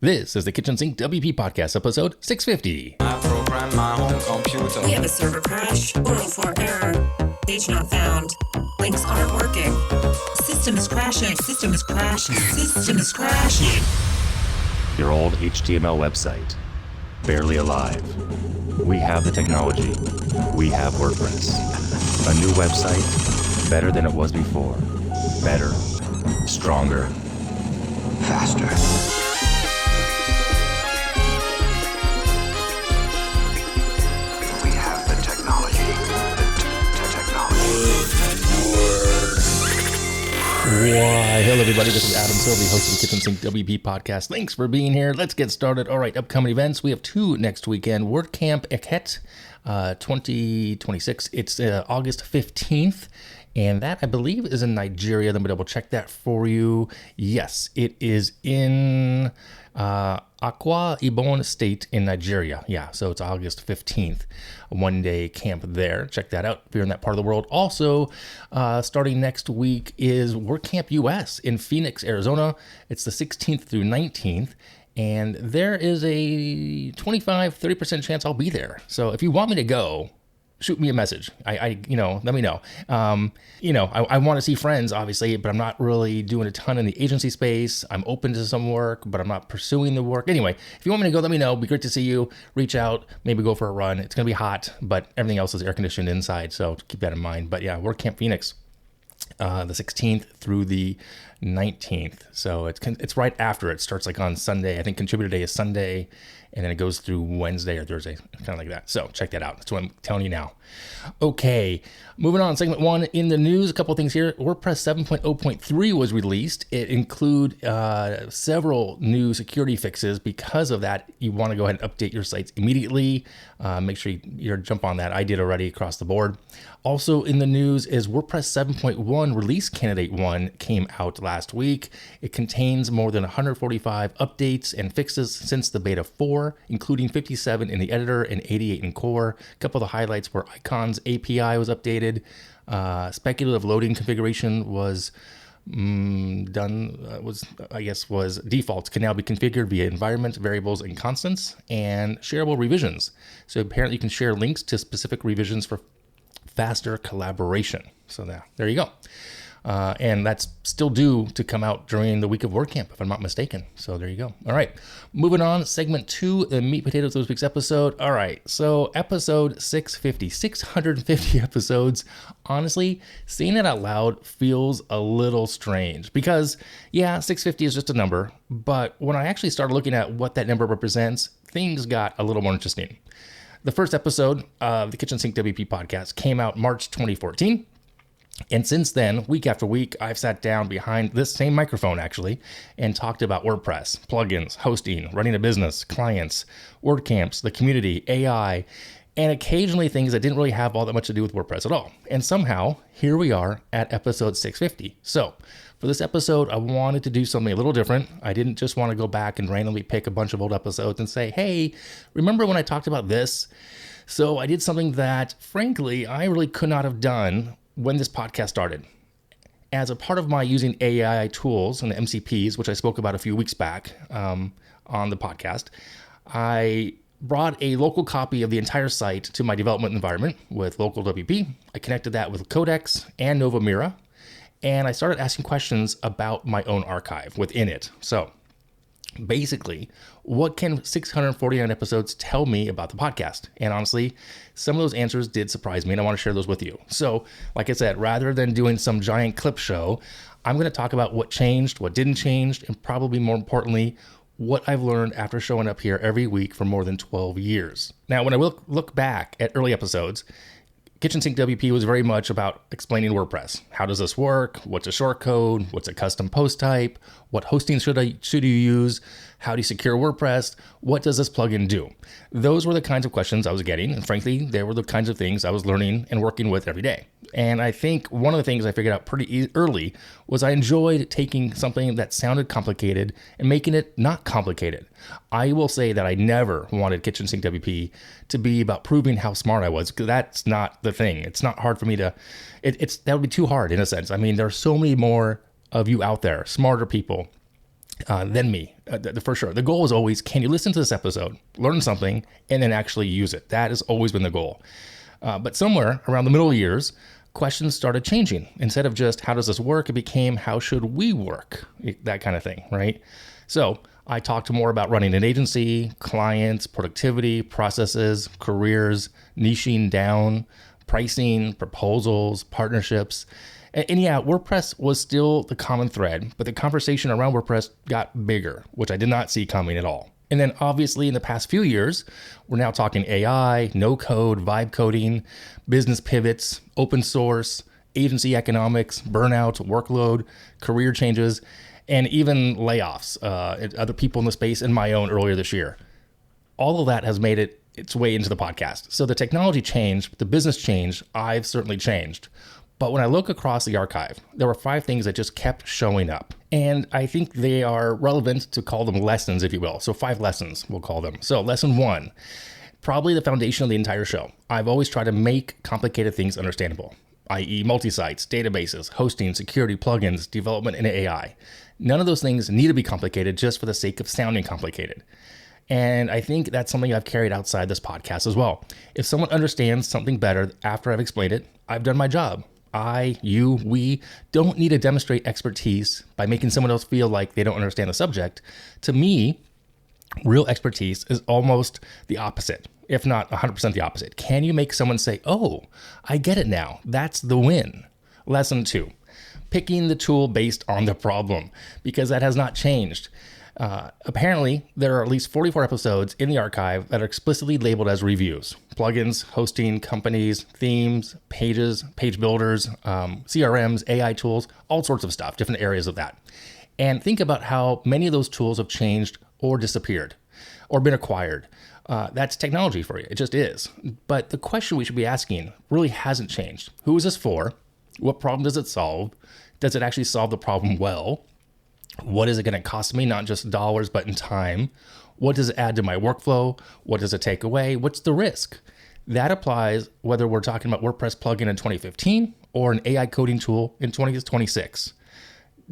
This is the Kitchen Sink WP Podcast, episode 650. I program my own computer. We have a server crash, 404 error, page not found, links aren't working, system is crashing, system is crashing, system is crashing. Your old HTML website, barely alive. We have the technology. We have WordPress. A new website, better than it was before. Better, stronger, faster. We have the technology. Why, hello everybody, this is Adam Silvey, host of the Kitchen Sink WP Podcast. Thanks for being here. Let's get started. All right, upcoming events. We have two next weekend. WordCamp Eket 2026. It's August 15th. And that, I believe, is in Nigeria. Let me double check that for you. Yes, it is in Akwa Ibom State in Nigeria. Yeah, so it's August 15th. A one-day camp there. Check that out if you're in that part of the world. Also, starting next week is WordCamp US in Phoenix, Arizona. It's the 16th through 19th. And there is a 25-30% chance I'll be there. So if you want me to go, shoot me a message. Let me know. I want to see friends, obviously, but I'm not really doing a ton in the agency space. I'm open to some work, but I'm not pursuing the work. Anyway, if you want me to go, let me know. It'd be great to see you. Reach out, maybe go for a run. It's going to be hot, but everything else is air conditioned inside. So keep that in mind. But yeah, WordCamp Phoenix, the 16th through the 19th. So it's right after. It starts like on Sunday. I think Contributor Day is Sunday, and then it goes through Wednesday or Thursday, kind of like that. So check that out. That's what I'm telling you now. Okay, moving on. Segment one in the news. A couple of things here. WordPress 7.0.3 was released. It include several new security fixes. Because of that, you want to go ahead and update your sites immediately. Make sure you jump on that. I did already across the board. Also in the news is WordPress 7.1 Release Candidate 1 came out last week. It contains more than 145 updates and fixes since the beta 4, including 57 in the editor and 88 in core. A couple of the highlights were Icons API was updated. Speculative loading configuration was was defaults can now be configured via environment, variables, and constants, and shareable revisions. So apparently you can share links to specific revisions for faster collaboration. So there you go. And that's still due to come out during the week of WordCamp, if I'm not mistaken. So there you go. All right, moving on. Segment 2, the meat potatoes of this week's episode. All right, so episode 650 episodes. Honestly, saying it out loud feels a little strange because, yeah, 650 is just a number. But when I actually started looking at what that number represents, things got a little more interesting. The first episode of the Kitchen Sink WP podcast came out March 2014. And since then, week after week, I've sat down behind this same microphone, actually, and talked about WordPress, plugins, hosting, running a business, clients, WordCamps, the community, AI, and occasionally things that didn't really have all that much to do with WordPress at all. And somehow, here we are at episode 650. So for this episode, I wanted to do something a little different. I didn't just want to go back and randomly pick a bunch of old episodes and say, hey, remember when I talked about this? So I did something that, frankly, I really could not have done when this podcast started. As a part of my using AI tools and the MCPs, which I spoke about a few weeks back on the podcast, I brought a local copy of the entire site to my development environment with local WP. I connected that with Codex and Nova Mira, and I started asking questions about my own archive within it. So basically, what can 649 episodes tell me about the podcast? And honestly, some of those answers did surprise me, and I want to share those with you. So, like I said, rather than doing some giant clip show, I'm going to talk about what changed, what didn't change, and probably more importantly, what I've learned after showing up here every week for more than 12 years. Now, when I look back at early episodes, Kitchen Sink WP was very much about explaining WordPress. How does this work? What's a shortcode? What's a custom post type? What hosting should you use? How do you secure WordPress? What does this plugin do? Those were the kinds of questions I was getting. And frankly, they were the kinds of things I was learning and working with every day. And I think one of the things I figured out pretty early was I enjoyed taking something that sounded complicated and making it not complicated. I will say that I never wanted Kitchen Sink WP to be about proving how smart I was, because that's not the thing. It's not hard for me to, that would be too hard in a sense. I mean, there are so many more of you out there, smarter people, than me, for sure. The goal is always, can you listen to this episode, learn something, and then actually use it? That has always been the goal. But somewhere around the middle years, questions started changing. Instead of just, how does this work? It became, how should we work? That kind of thing, right? So I talked more about running an agency, clients, productivity, processes, careers, niching down, pricing, proposals, partnerships. And yeah, WordPress was still the common thread, but the conversation around WordPress got bigger, which I did not see coming at all. And then obviously in the past few years, we're now talking AI, no code, vibe coding, business pivots, open source, agency economics, burnout, workload, career changes, and even layoffs, other people in the space and my own earlier this year. All of that has made it its way into the podcast. So the technology changed, the business changed, I've certainly changed. But when I look across the archive, there were 5 things that just kept showing up. And I think they are relevant to call them lessons, if you will. So 5 lessons, we'll call them. So lesson 1, probably the foundation of the entire show. I've always tried to make complicated things understandable, i.e. multi-sites, databases, hosting, security, plugins, development, and AI. None of those things need to be complicated just for the sake of sounding complicated. And I think that's something I've carried outside this podcast as well. If someone understands something better after I've explained it, I've done my job. We don't need to demonstrate expertise by making someone else feel like they don't understand the subject. To me, real expertise is almost the opposite, if not 100% the opposite. Can you make someone say, oh, I get it now? That's the win. Lesson 2, picking the tool based on the problem, because that has not changed. Apparently, there are at least 44 episodes in the archive that are explicitly labeled as reviews. Plugins, hosting, companies, themes, pages, page builders, CRMs, AI tools, all sorts of stuff, different areas of that. And think about how many of those tools have changed or disappeared or been acquired. That's technology for you. It just is. But the question we should be asking really hasn't changed. Who is this for? What problem does it solve? Does it actually solve the problem well? What is it going to cost me, not just dollars, but in time? What does it add to my workflow? What does it take away? What's the risk? That applies whether we're talking about WordPress plugin in 2015 or an AI coding tool in 2026.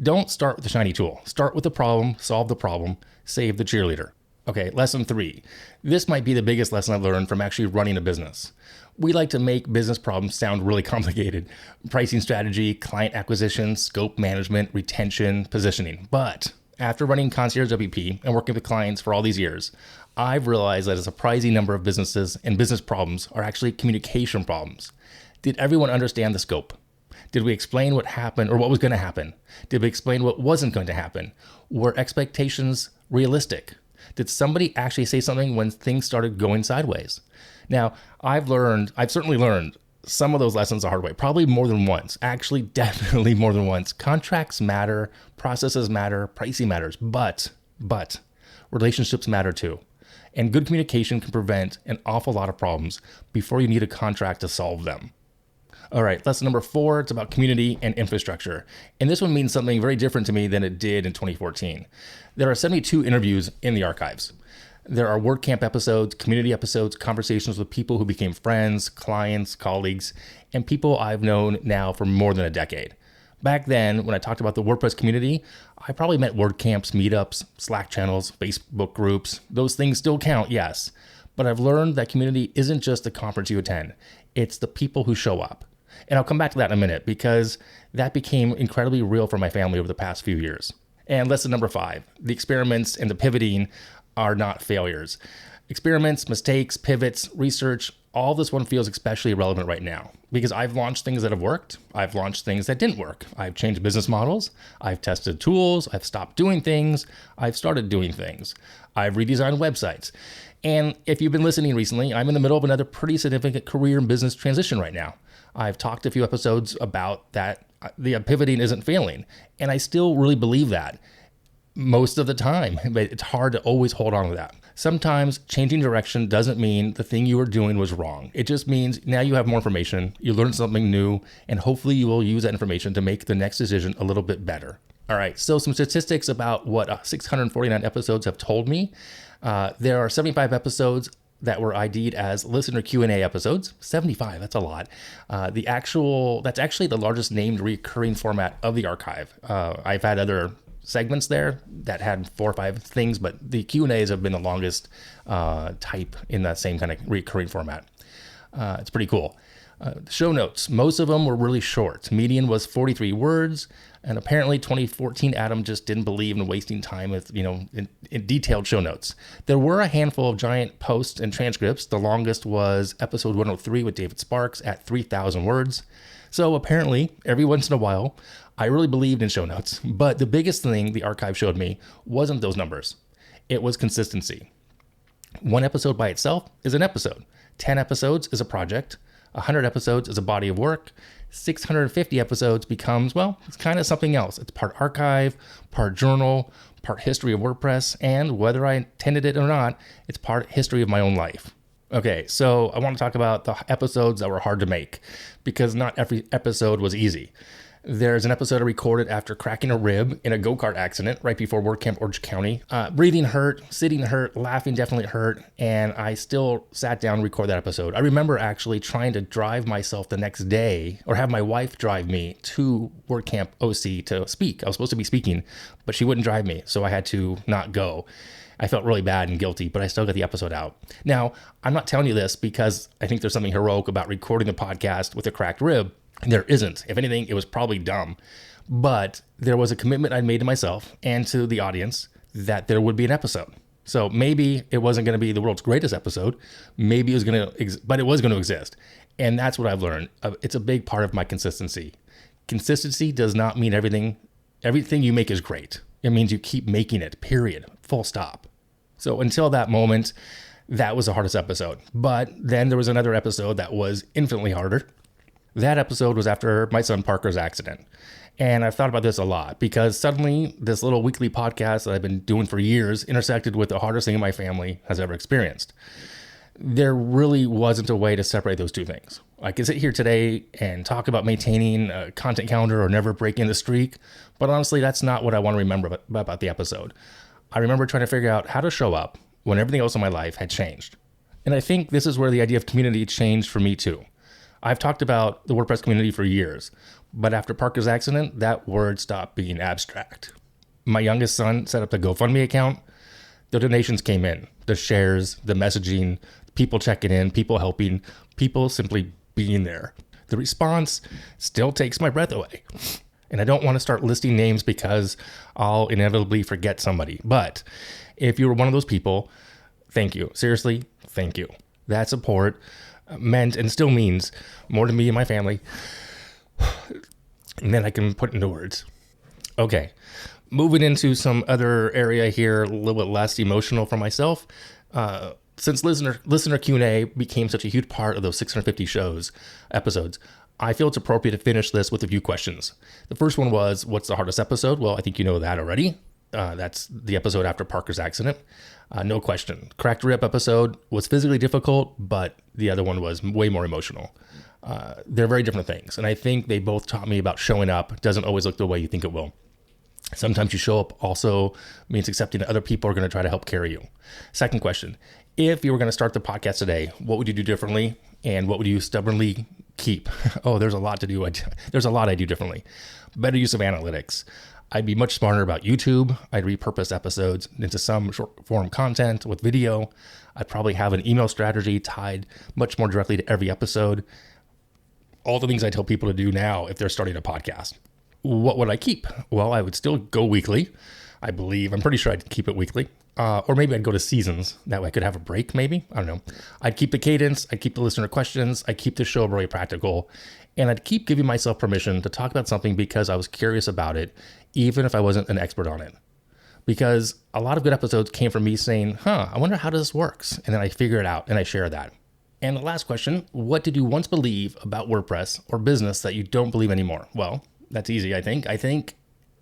Don't start with the shiny tool. Start with the problem, solve the problem, save the cheerleader. Okay, lesson 3. This might be the biggest lesson I've learned from actually running a business. We like to make business problems sound really complicated. Pricing strategy, client acquisition, scope management, retention, positioning. But after running Concierge WP and working with clients for all these years, I've realized that a surprising number of businesses and business problems are actually communication problems. Did everyone understand the scope? Did we explain what happened or what was going to happen? Did we explain what wasn't going to happen? Were expectations realistic? Did somebody actually say something when things started going sideways? Now, I've certainly learned some of those lessons the hard way, probably more than once, actually definitely more than once. Contracts matter, processes matter, pricing matters, but relationships matter too. And good communication can prevent an awful lot of problems before you need a contract to solve them. All right, lesson number 4, it's about community and infrastructure. And this one means something very different to me than it did in 2014. There are 72 interviews in the archives. There are WordCamp episodes, community episodes, conversations with people who became friends, clients, colleagues, and people I've known now for more than a decade. Back then, when I talked about the WordPress community, I probably meant WordCamps, meetups, Slack channels, Facebook groups. Those things still count, yes. But I've learned that community isn't just the conference you attend. It's the people who show up. And I'll come back to that in a minute because that became incredibly real for my family over the past few years. And lesson number 5, the experiments and the pivoting are not failures. Experiments, mistakes, pivots, research, all this one feels especially relevant right now because I've launched things that have worked. I've launched things that didn't work. I've changed business models. I've tested tools. I've stopped doing things. I've started doing things. I've redesigned websites. And if you've been listening recently, I'm in the middle of another pretty significant career and business transition right now. I've talked a few episodes about that. The pivoting isn't failing. And I still really believe that most of the time, but it's hard to always hold on to that. Sometimes changing direction doesn't mean the thing you were doing was wrong. It just means now you have more information, you learned something new, and hopefully you will use that information to make the next decision a little bit better. All right, so some statistics about what 649 episodes have told me. There are 75 episodes that were ID'd as listener Q&A episodes. 75, that's a lot. That's actually the largest named recurring format of the archive. I've had other segments there that had 4 or 5 things, but the Q&As have been the longest type in that same kind of recurring format. It's pretty cool. Show notes, most of them were really short. Median was 43 words, and apparently 2014 Adam just didn't believe in wasting time with, in detailed show notes. There were a handful of giant posts and transcripts. The longest was episode 103 with David Sparks at 3,000 words. So apparently, every once in a while, I really believed in show notes. But the biggest thing the archive showed me wasn't those numbers. It was consistency. One episode by itself is an episode. 10 episodes is a project. 100 episodes is a body of work. 650 episodes becomes, well, it's kind of something else. It's part archive, part journal, part history of WordPress, and whether I intended it or not, it's part history of my own life. Okay, so I want to talk about the episodes that were hard to make, because not every episode was easy. There's an episode I recorded after cracking a rib in a go-kart accident right before WordCamp Orange County. Breathing hurt, sitting hurt, laughing definitely hurt, and I still sat down and recorded that episode. I remember actually trying to drive myself the next day, or have my wife drive me to WordCamp OC to speak. I was supposed to be speaking, but she wouldn't drive me, so I had to not go. I felt really bad and guilty, but I still got the episode out. Now, I'm not telling you this because I think there's something heroic about recording the podcast with a cracked rib. There isn't. If anything, it was probably dumb. But there was a commitment I'd made to myself and to the audience that there would be an episode. So maybe it wasn't going to be the world's greatest episode. Maybe it was going to, but it was going to exist. And that's what I've learned. It's a big part of my consistency. Consistency does not mean everything you make is great. It means you keep making it, period, full stop. So until that moment, that was the hardest episode. But then there was another episode that was infinitely harder. That episode was after my son Parker's accident. And I've thought about this a lot because suddenly this little weekly podcast that I've been doing for years intersected with the hardest thing my family has ever experienced. There really wasn't a way to separate those two things. I could sit here today and talk about maintaining a content calendar or never breaking the streak, but honestly, that's not what I want to remember about the episode. I remember trying to figure out how to show up when everything else in my life had changed. And I think this is where the idea of community changed for me too. I've talked about the WordPress community for years, but after Parker's accident, that word stopped being abstract. My youngest son set up the GoFundMe account. The donations came in, the shares, the messaging, people checking in, people helping, people simply being there. The response still takes my breath away. And I don't want to start listing names because I'll inevitably forget somebody. But if you were one of those people, thank you. Seriously, thank you. That support meant and still means more to me and my family than I can put into words. Okay, moving into some other area here, a little bit less emotional for myself. Since listener Q&A became such a huge part of those 650 episodes, I feel it's appropriate to finish this with a few questions. The first one was, what's the hardest episode? Well, I think you know that already. That's the episode after Parker's accident. No question. Cracked rib episode was physically difficult, but the other one was way more emotional. They're very different things. And I think they both taught me about showing up doesn't always look the way you think it will. Sometimes you show up also means accepting that other people are going to try to help carry you. Second question. If you were going to start the podcast today, what would you do differently? And what would you stubbornly keep? Oh, there's a lot to do. There's a lot I do differently. Better use of analytics. I'd be much smarter about YouTube. I'd repurpose episodes into some short form content with video. I'd probably have an email strategy tied much more directly to every episode. All the things I tell people to do now if they're starting a podcast. What would I keep? Well, I would still go weekly. I'm pretty sure I'd keep it weekly. Or maybe I'd go to seasons. That way I could have a break, maybe. I don't know. I'd keep the cadence. I'd keep the listener questions. I'd keep the show really practical. And I'd keep giving myself permission to talk about something because I was curious about it, even if I wasn't an expert on it. Because a lot of good episodes came from me saying, I wonder how this works. And then I figure it out and I share that. And the last question, what did you once believe about WordPress or business that you don't believe anymore? Well, that's easy, I think. I think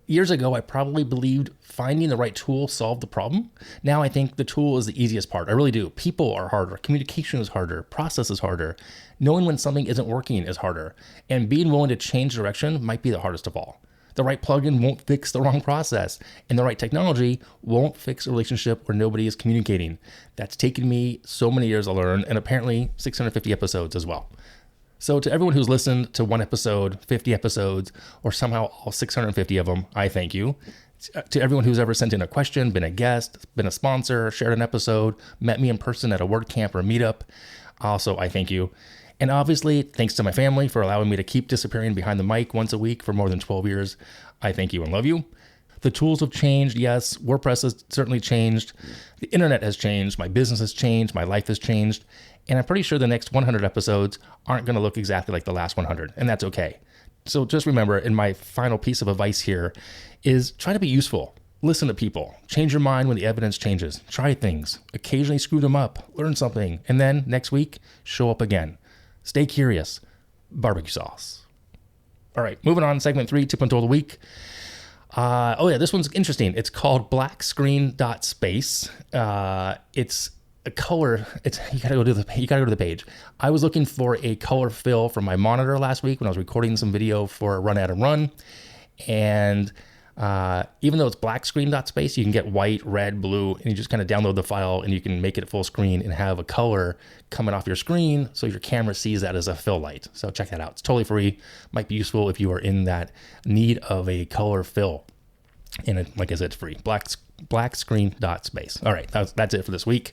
years ago, I probably believed finding the right tool solved the problem. Now I think the tool is the easiest part. I really do. People are harder. Communication is harder. Process is harder. Knowing when something isn't working is harder. And being willing to change direction might be the hardest of all. The right plugin won't fix the wrong process. And the right technology won't fix a relationship where nobody is communicating. That's taken me so many years to learn, and apparently 650 episodes as well. So to everyone who's listened to one episode, 50 episodes, or somehow all 650 of them, I thank you. To everyone who's ever sent in a question, been a guest, been a sponsor, shared an episode, met me in person at a WordCamp or meetup, also, I thank you. And obviously, thanks to my family for allowing me to keep disappearing behind the mic once a week for more than 12 years. I thank you and love you. The tools have changed, yes. WordPress has certainly changed. The internet has changed. My business has changed. My life has changed. And I'm pretty sure the next 100 episodes aren't going to look exactly like the last 100, and that's okay. So just remember, in my final piece of advice here is try to be useful. Listen to people. Change your mind when the evidence changes. Try things. Occasionally screw them up. Learn something. And then next week, show up again. Stay curious. Barbecue sauce. All right, moving on. Segment 3, tip and tool of the week. This one's interesting. It's called blackscreen.space. It's a color. You gotta go to the page. I was looking for a color fill for my monitor last week when I was recording some video for Run Adam Run, and even though it's blackscreen.space, you can get white, red, blue, and you just kind of download the file and you can make it full screen and have a color coming off your screen so your camera sees that as a fill light. So check that out. It's totally free. Might be useful if you are in that need of a color fill. And like I said, it's free. Blackscreen.space. All right, that's it for this week.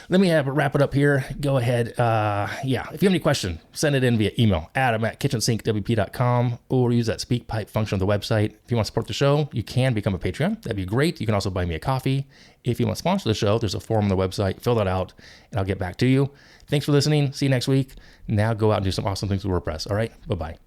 Let me wrap it up here. Go ahead. If you have any question, send it in via email, adam@KitchensinkWP.com, or use that speak pipe function on the website. If you want to support the show, you can become a Patreon. That'd be great. You can also buy me a coffee. If you want to sponsor the show, there's a form on the website. Fill that out, and I'll get back to you. Thanks for listening. See you next week. Now go out and do some awesome things with WordPress. All right, bye-bye.